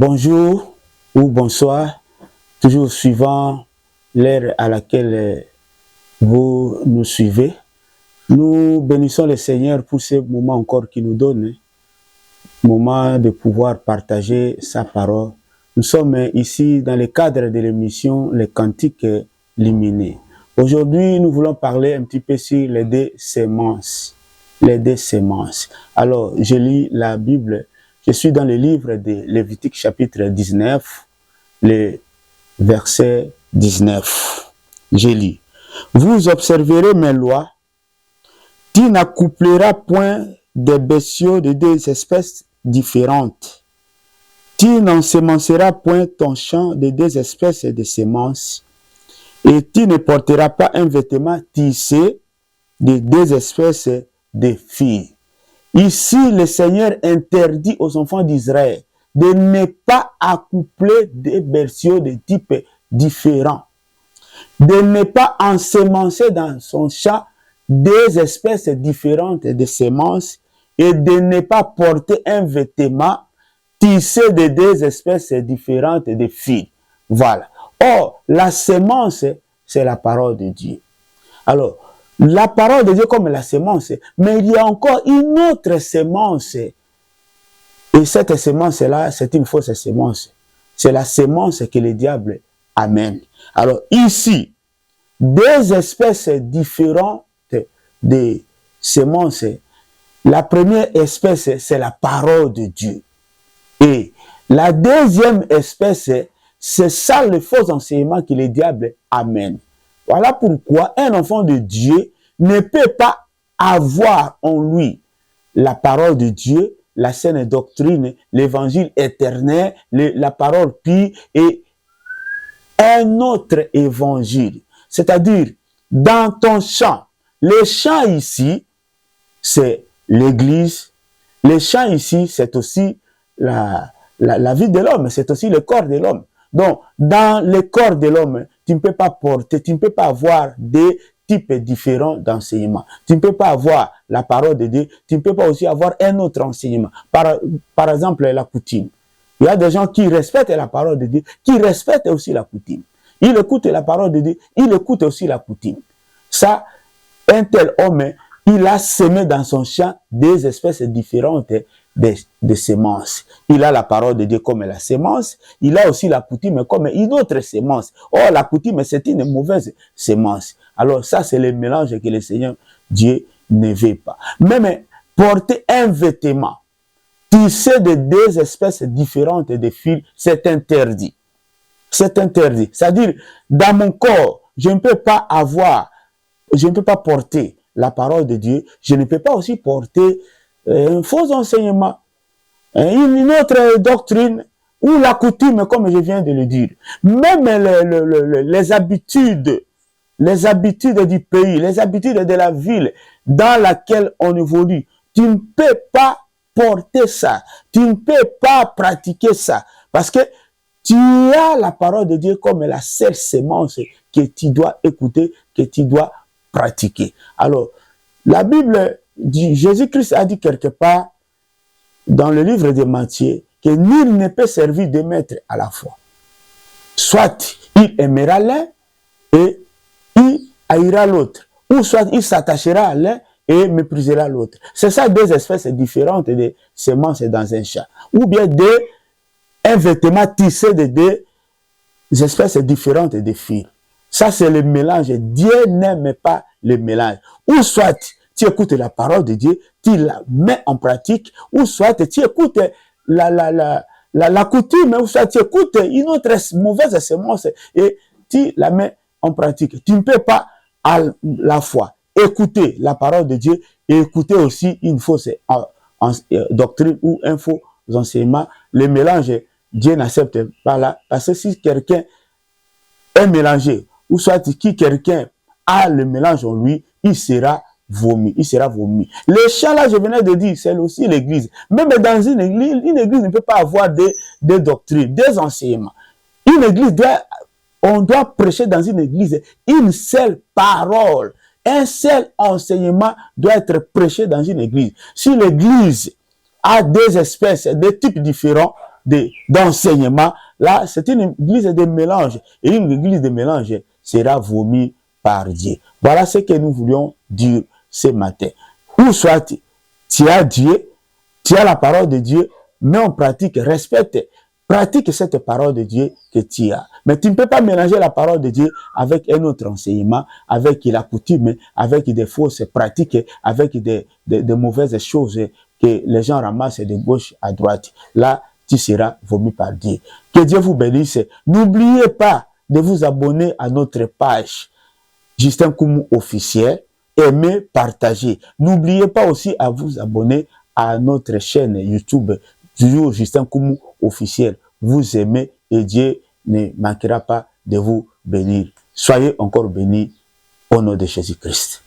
Bonjour ou bonsoir, toujours suivant l'heure à laquelle vous nous suivez. Nous bénissons le Seigneur pour ce moment encore qu'il nous donne, moment de pouvoir partager sa parole. Nous sommes ici dans le cadre de l'émission Les Cantiques Lumineux. Aujourd'hui, nous voulons parler un petit peu sur les deux semences. Les deux semences. Alors, je lis la Bible. Je suis dans le livre de Lévitique chapitre 19, le verset 19. Je lis. Vous observerez mes lois. Tu n'accoupleras point des bestiaux de deux espèces différentes. Tu n'ensemenceras point ton champ de deux espèces de semences. Et tu ne porteras pas un vêtement tissé de deux espèces de filles. Ici, le Seigneur interdit aux enfants d'Israël de ne pas accoupler des bestiaux de type différents, de ne pas ensemencer dans son champ des espèces différentes de semences et de ne pas porter un vêtement tissé de deux espèces différentes de fils. Voilà. Or, la semence, c'est la parole de Dieu. Alors, la parole de Dieu comme la semence, mais il y a encore une autre semence. Et cette semence-là, c'est une fausse semence. C'est la semence que le diable amène. Alors ici, deux espèces différentes de semences. La première espèce, c'est la parole de Dieu. Et la deuxième espèce, c'est ça le faux enseignement que le diable amène. Voilà pourquoi un enfant de Dieu ne peut pas avoir en lui la parole de Dieu, la saine doctrine, l'évangile éternel, la parole pure et un autre évangile. C'est-à-dire, dans ton champ, le champ ici, c'est l'église. Le champ ici, c'est aussi la vie de l'homme, c'est aussi le corps de l'homme. Donc, dans le corps de l'homme, tu ne peux pas porter, tu ne peux pas avoir des types différents d'enseignement. Tu ne peux pas avoir la parole de Dieu, tu ne peux pas aussi avoir un autre enseignement. Par exemple, la coutume. Il y a des gens qui respectent la parole de Dieu, qui respectent aussi la coutume. Ils écoutent la parole de Dieu, ils écoutent aussi la coutume. Ça, un tel homme, il a semé dans son champ des espèces différentes de semences. Il a la parole de Dieu comme la semence, il a aussi la coutume comme une autre semence. Or, la coutume, c'est une mauvaise semence. Alors, ça, c'est le mélange que le Seigneur Dieu ne veut pas. Même porter un vêtement tissé de deux espèces différentes de fils, c'est interdit. C'est interdit. C'est-à-dire, dans mon corps, je ne peux pas porter la parole de Dieu, je ne peux pas aussi porter un faux enseignement, une autre doctrine, ou la coutume, comme je viens de le dire. Même les habitudes du pays, les habitudes de la ville dans laquelle on évolue, tu ne peux pas porter ça, tu ne peux pas pratiquer ça, parce que tu as la parole de Dieu comme la seule semence que tu dois écouter, que tu dois pratiquer. Alors, la Bible dit, Jésus-Christ a dit quelque part dans le livre de Matthieu que nul ne peut servir deux maîtres à la fois. Soit il aimera l'un et il haïra l'autre, ou soit il s'attachera à l'un et méprisera l'autre. C'est ça deux espèces différentes de semences dans un champ. Ou bien un vêtement tissé de deux espèces différentes de fils. Ça, c'est le mélange. Dieu n'aime pas le mélange. Ou soit tu écoutes la parole de Dieu, tu la mets en pratique, ou soit tu écoutes la coutume, ou soit tu écoutes une autre mauvaise semence et tu la mets en pratique. Tu ne peux pas à la fois écouter la parole de Dieu et écouter aussi une fausse doctrine ou un faux enseignement. Le mélange, Dieu n'accepte pas là, parce que si quelqu'un est mélangé, ou soit si quelqu'un a le mélange en lui, il sera vomi, il sera vomi. Le champ là, je venais de dire, c'est aussi l'église. Même dans une église ne peut pas avoir des doctrines, des enseignements. Une église on doit prêcher dans une église une seule parole. Un seul enseignement doit être prêché dans une église. Si l'église a des espèces, des types différents d'enseignement. Là, c'est une église de mélange. Et une église de mélange sera vomi par Dieu. Voilà ce que nous voulions dire ce matin. Ou soit tu as Dieu, tu as la parole de Dieu, mais en pratique, respecte, pratique cette parole de Dieu que tu as. Mais tu ne peux pas mélanger la parole de Dieu avec un autre enseignement, avec la coutume, avec des fausses pratiques, avec des mauvaises choses que les gens ramassent de gauche à droite. Là, tu seras vomi par Dieu. Que Dieu vous bénisse. N'oubliez pas de vous abonner à notre page Justin Koumou officiel. Aimez, partagez. N'oubliez pas aussi à vous abonner à notre chaîne YouTube, toujours Justin Koumou officiel. Vous aimez et Dieu ne manquera pas de vous bénir. Soyez encore bénis au nom de Jésus-Christ.